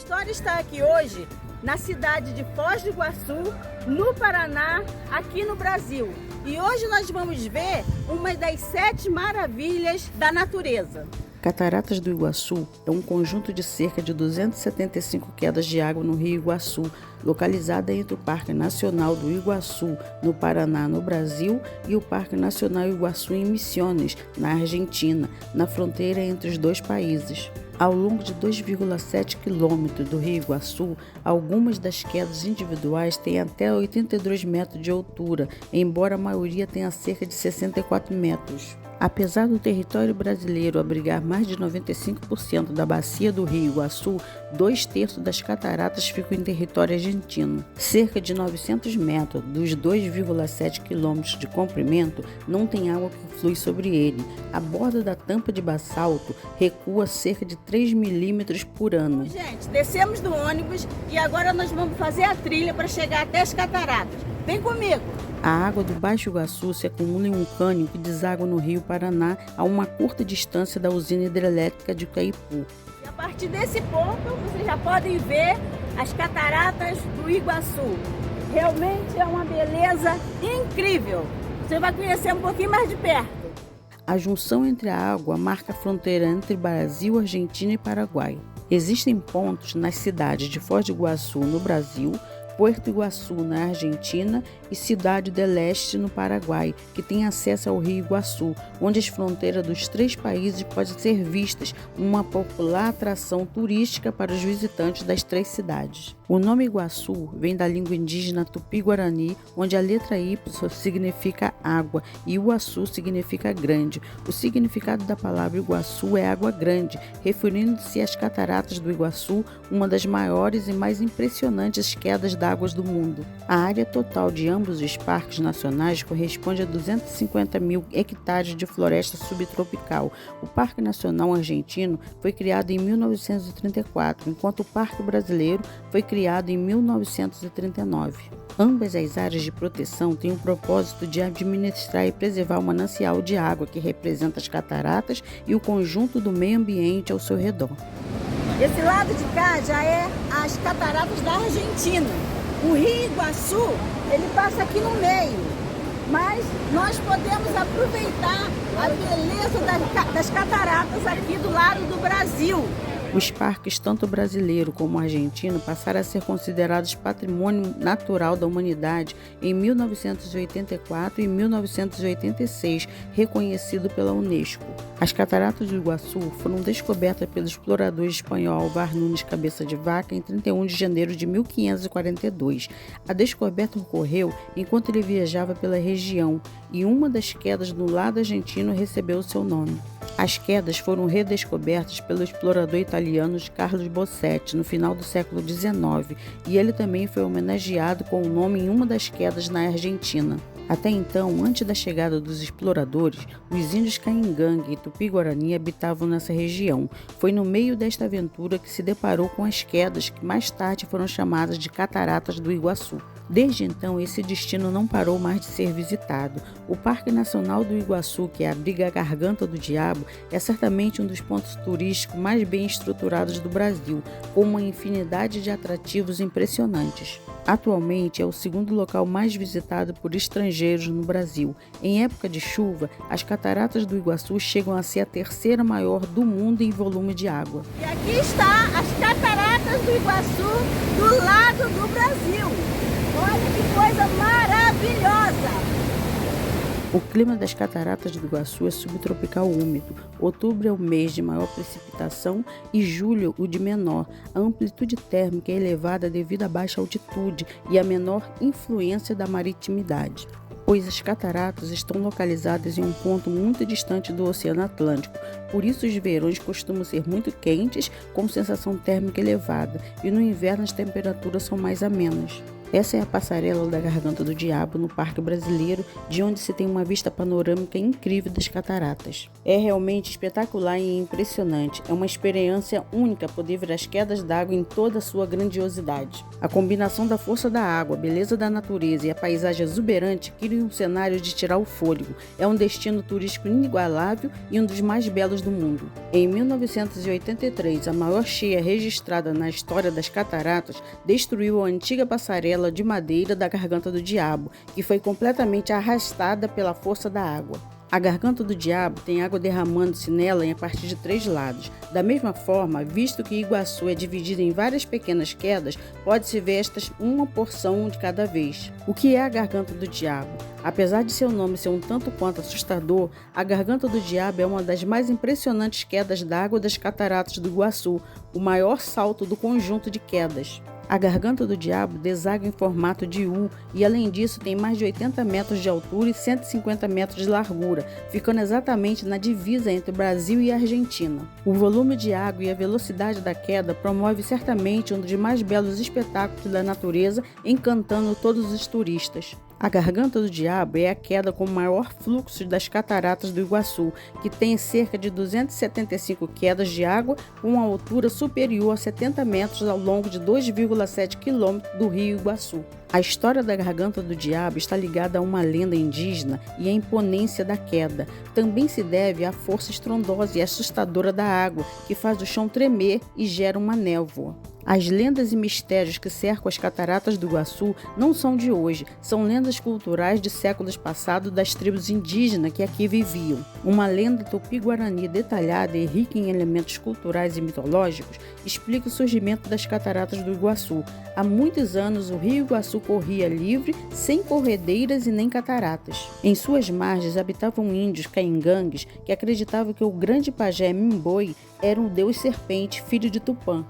história está aqui hoje na cidade de Foz do Iguaçu, no Paraná, aqui no Brasil. E hoje nós vamos ver uma das 7 maravilhas da natureza. Cataratas do Iguaçu é um conjunto de cerca de 275 quedas de água no Rio Iguaçu, localizada entre o Parque Nacional do Iguaçu, no Paraná, no Brasil, e o Parque Nacional Iguaçu em Misiones, na Argentina, na fronteira entre os dois países. Ao longo de 2,7 quilômetros do Rio Iguaçu, algumas das quedas individuais têm até 82 metros de altura, embora a maioria tenha cerca de 64 metros. Apesar do território brasileiro abrigar mais de 95% da bacia do Rio Iguaçu, 2/3 das cataratas ficam em território argentino. Cerca de 900 metros dos 2,7 quilômetros de comprimento não tem água que flui sobre ele. A borda da tampa de basalto recua cerca de 3 milímetros por ano. Gente, descemos do ônibus e agora nós vamos fazer a trilha para chegar até as cataratas. Vem comigo! A água do Baixo Iguaçu se acumula em um cânion que deságua no Rio Paraná a uma curta distância da usina hidrelétrica de Caipu. E a partir desse ponto, vocês já podem ver as cataratas do Iguaçu. Realmente é uma beleza incrível. Você vai conhecer um pouquinho mais de perto. A junção entre a água marca a fronteira entre Brasil, Argentina e Paraguai. Existem pontos nas cidades de Foz do Iguaçu, no Brasil, Puerto Iguaçu, na Argentina, e Cidade del Este, no Paraguai, que tem acesso ao Rio Iguaçu, onde as fronteiras dos 3 países podem ser vistas, uma popular atração turística para os visitantes das 3 cidades. O nome Iguaçu vem da língua indígena Tupi-Guarani, onde a letra Y significa água e Iguaçu significa grande. O significado da palavra Iguaçu é água grande, referindo-se às cataratas do Iguaçu, uma das maiores e mais impressionantes quedas d'água do mundo. A área total de ambos os parques nacionais corresponde a 250 mil hectares de floresta subtropical. O Parque Nacional Argentino foi criado em 1934, enquanto o Parque Brasileiro foi criado em 1939. Ambas as áreas de proteção têm o propósito de administrar e preservar o manancial de água que representa as cataratas e o conjunto do meio ambiente ao seu redor. Esse lado de cá já é as cataratas da Argentina. O Rio Iguaçu, ele passa aqui no meio, mas nós podemos aproveitar a beleza das cataratas aqui do lado do Brasil. Os parques, tanto brasileiro como argentino, passaram a ser considerados patrimônio natural da humanidade em 1984 e 1986, reconhecido pela Unesco. As cataratas do Iguaçu foram descobertas pelo explorador espanhol Álvar Nunes Cabeça de Vaca em 31 de janeiro de 1542. A descoberta ocorreu enquanto ele viajava pela região e uma das quedas no lado argentino recebeu seu nome. As quedas foram redescobertas pelo explorador italiano Carlo Bossetti no final do século XIX e ele também foi homenageado com o nome em uma das quedas na Argentina. Até então, antes da chegada dos exploradores, os índios Caingangue e Tupi-Guarani habitavam nessa região. Foi no meio desta aventura que se deparou com as quedas que mais tarde foram chamadas de Cataratas do Iguaçu. Desde então, esse destino não parou mais de ser visitado. O Parque Nacional do Iguaçu, que abriga a Garganta do Diabo, é certamente um dos pontos turísticos mais bem estruturados do Brasil, com uma infinidade de atrativos impressionantes. Atualmente, é o segundo local mais visitado por estrangeiros no Brasil. Em época de chuva, as cataratas do Iguaçu chegam a ser a 3ª maior do mundo em volume de água. E aqui está as cataratas do Iguaçu do lado do Brasil. Olha que coisa maravilhosa! O clima das cataratas do Iguaçu é subtropical úmido. Outubro é o mês de maior precipitação e julho o de menor. A amplitude térmica é elevada devido à baixa altitude e à menor influência da maritimidade, pois as cataratas estão localizadas em um ponto muito distante do Oceano Atlântico. Por isso, os verões costumam ser muito quentes, com sensação térmica elevada, e no inverno as temperaturas são mais amenas. Essa é a passarela da Garganta do Diabo no Parque Brasileiro, de onde se tem uma vista panorâmica incrível das cataratas. É realmente espetacular e impressionante. É uma experiência única poder ver as quedas d'água em toda a sua grandiosidade. A combinação da força da água, beleza da natureza e a paisagem exuberante cria um cenário de tirar o fôlego. É um destino turístico inigualável e um dos mais belos do mundo. Em 1983, a maior cheia registrada na história das cataratas destruiu a antiga passarela de madeira da Garganta do Diabo, que foi completamente arrastada pela força da água. A Garganta do Diabo tem água derramando-se nela a partir de 3 lados. Da mesma forma, visto que Iguaçu é dividido em várias pequenas quedas, pode-se ver estas uma porção de cada vez. O que é a Garganta do Diabo? Apesar de seu nome ser um tanto quanto assustador, a Garganta do Diabo é uma das mais impressionantes quedas d'água das cataratas do Iguaçu, o maior salto do conjunto de quedas. A Garganta do Diabo deságua em formato de U e, além disso, tem mais de 80 metros de altura e 150 metros de largura, ficando exatamente na divisa entre o Brasil e a Argentina. O volume de água e a velocidade da queda promove certamente um dos mais belos espetáculos da natureza, encantando todos os turistas. A Garganta do Diabo é a queda com o maior fluxo das cataratas do Iguaçu, que tem cerca de 275 quedas de água com uma altura superior a 70 metros ao longo de 2,7 quilômetros do rio Iguaçu. A história da Garganta do Diabo está ligada a uma lenda indígena e à imponência da queda. Também se deve à força estrondosa e assustadora da água, que faz o chão tremer e gera uma névoa. As lendas e mistérios que cercam as cataratas do Iguaçu não são de hoje, são lendas culturais de séculos passados das tribos indígenas que aqui viviam. Uma lenda tupi-guarani detalhada e rica em elementos culturais e mitológicos explica o surgimento das cataratas do Iguaçu. Há muitos anos o rio Iguaçu corria livre, sem corredeiras e nem cataratas. Em suas margens habitavam índios caingangues que acreditavam que o grande pajé Mimboi era um deus serpente, filho de Tupã.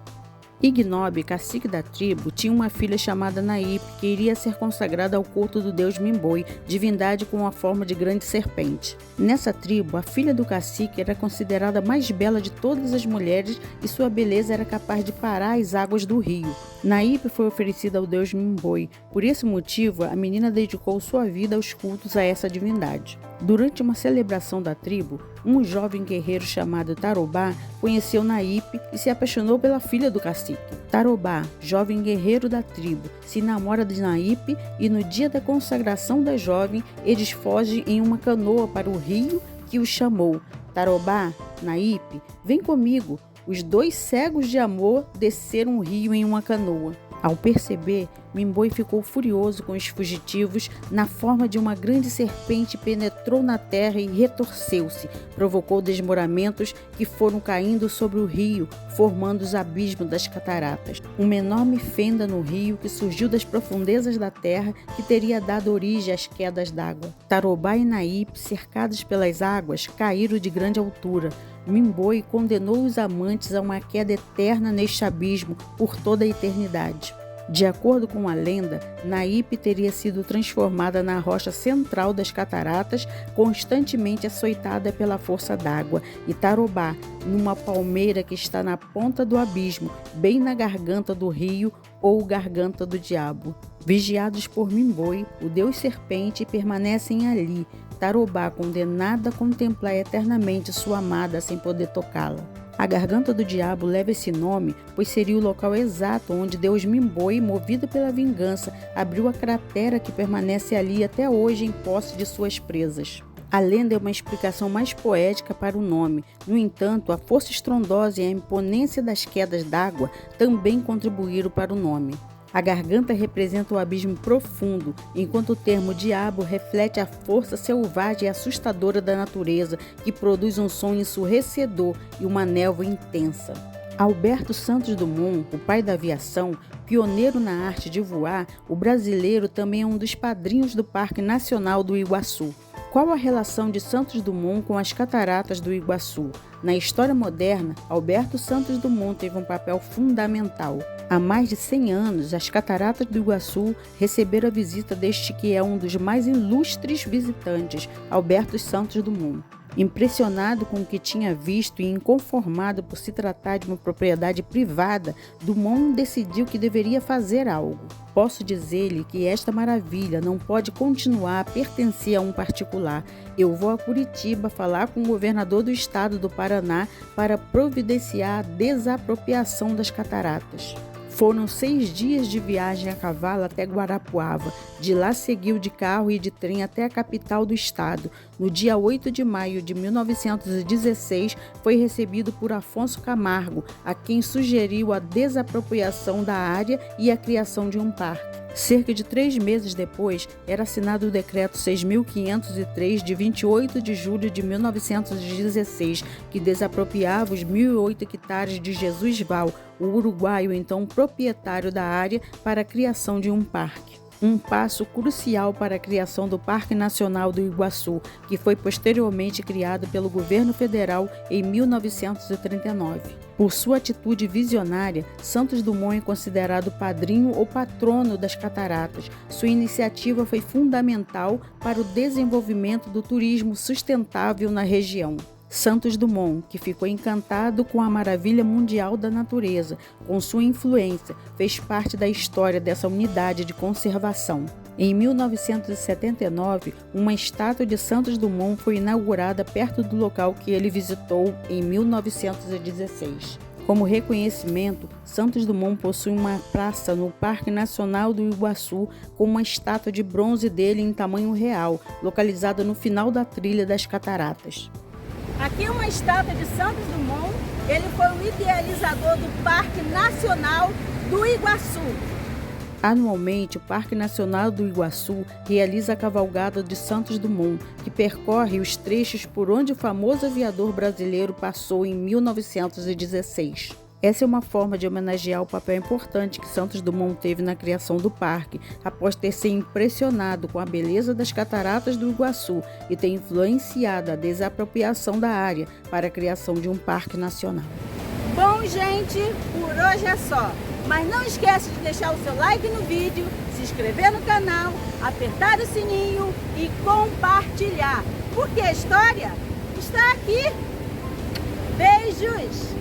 Ignobe, cacique da tribo, tinha uma filha chamada Naípe, que iria ser consagrada ao culto do deus Mimboi, divindade com a forma de grande serpente. Nessa tribo, a filha do cacique era considerada a mais bela de todas as mulheres e sua beleza era capaz de parar as águas do rio. Naípe foi oferecida ao deus Mimboi. Por esse motivo, a menina dedicou sua vida aos cultos a essa divindade. Durante uma celebração da tribo, um jovem guerreiro chamado Tarobá conheceu Naípe e se apaixonou pela filha do cacique. Tarobá, jovem guerreiro da tribo, se namora de Naípe e no dia da consagração da jovem, eles fogem em uma canoa para o rio que os chamou. Tarobá, Naípe, vem comigo. Os dois cegos de amor desceram o rio em uma canoa. Ao perceber, Mimboi ficou furioso com os fugitivos. Na forma de uma grande serpente, penetrou na terra e retorceu-se. Provocou desmoramentos que foram caindo sobre o rio, formando os abismos das cataratas. Uma enorme fenda no rio que surgiu das profundezas da terra que teria dado origem às quedas d'água. Tarobá e Naípe, cercados pelas águas, caíram de grande altura. Mimboi condenou os amantes a uma queda eterna neste abismo por toda a eternidade. De acordo com a lenda, Naípe teria sido transformada na rocha central das cataratas, constantemente açoitada pela força d'água, e Tarobá, numa palmeira que está na ponta do abismo, bem na garganta do rio ou garganta do diabo. Vigiados por Mimboi, o deus serpente, permanecem ali, Tarobá condenada a contemplar eternamente sua amada sem poder tocá-la. A Garganta do Diabo leva esse nome, pois seria o local exato onde deus Mimboi, movido pela vingança, abriu a cratera que permanece ali até hoje em posse de suas presas. A lenda é uma explicação mais poética para o nome. No entanto, a força estrondosa e a imponência das quedas d'água também contribuíram para o nome. A garganta representa o abismo profundo, enquanto o termo diabo reflete a força selvagem e assustadora da natureza, que produz um som ensurdecedor e uma névoa intensa. Alberto Santos Dumont, o pai da aviação, pioneiro na arte de voar, o brasileiro também é um dos padrinhos do Parque Nacional do Iguaçu. Qual a relação de Santos Dumont com as cataratas do Iguaçu? Na história moderna, Alberto Santos Dumont teve um papel fundamental. Há mais de 100 anos, as cataratas do Iguaçu receberam a visita deste que é um dos mais ilustres visitantes, Alberto Santos Dumont. Impressionado com o que tinha visto e inconformado por se tratar de uma propriedade privada, Dumont decidiu que deveria fazer algo. Posso dizer-lhe que esta maravilha não pode continuar a pertencer a um particular. Eu vou a Curitiba falar com o governador do estado do Paraná para providenciar a desapropriação das cataratas. Foram 6 dias de viagem a cavalo até Guarapuava. De lá seguiu de carro e de trem até a capital do estado. No dia 8 de maio de 1916, foi recebido por Afonso Camargo, a quem sugeriu a desapropriação da área e a criação de um parque. Cerca de 3 meses depois, era assinado o Decreto 6.503, de 28 de julho de 1916, que desapropriava os 1.008 hectares de Jesus Val, o uruguaio então proprietário da área, para a criação de um parque. Um passo crucial para a criação do Parque Nacional do Iguaçu, que foi posteriormente criado pelo governo federal em 1939. Por sua atitude visionária, Santos Dumont é considerado padrinho ou patrono das cataratas. Sua iniciativa foi fundamental para o desenvolvimento do turismo sustentável na região. Santos Dumont, que ficou encantado com a maravilha mundial da natureza, com sua influência, fez parte da história dessa unidade de conservação. Em 1979, uma estátua de Santos Dumont foi inaugurada perto do local que ele visitou em 1916. Como reconhecimento, Santos Dumont possui uma praça no Parque Nacional do Iguaçu com uma estátua de bronze dele em tamanho real, localizada no final da trilha das cataratas. Aqui é uma estátua de Santos Dumont. Ele foi o idealizador do Parque Nacional do Iguaçu. Anualmente, o Parque Nacional do Iguaçu realiza a Cavalgada de Santos Dumont, que percorre os trechos por onde o famoso aviador brasileiro passou em 1916. Essa é uma forma de homenagear o papel importante que Santos Dumont teve na criação do parque, após ter se impressionado com a beleza das cataratas do Iguaçu e ter influenciado a desapropriação da área para a criação de um parque nacional. Bom, gente, por hoje é só. Mas não esquece de deixar o seu like no vídeo, se inscrever no canal, apertar o sininho e compartilhar, porque a história está aqui. Beijos!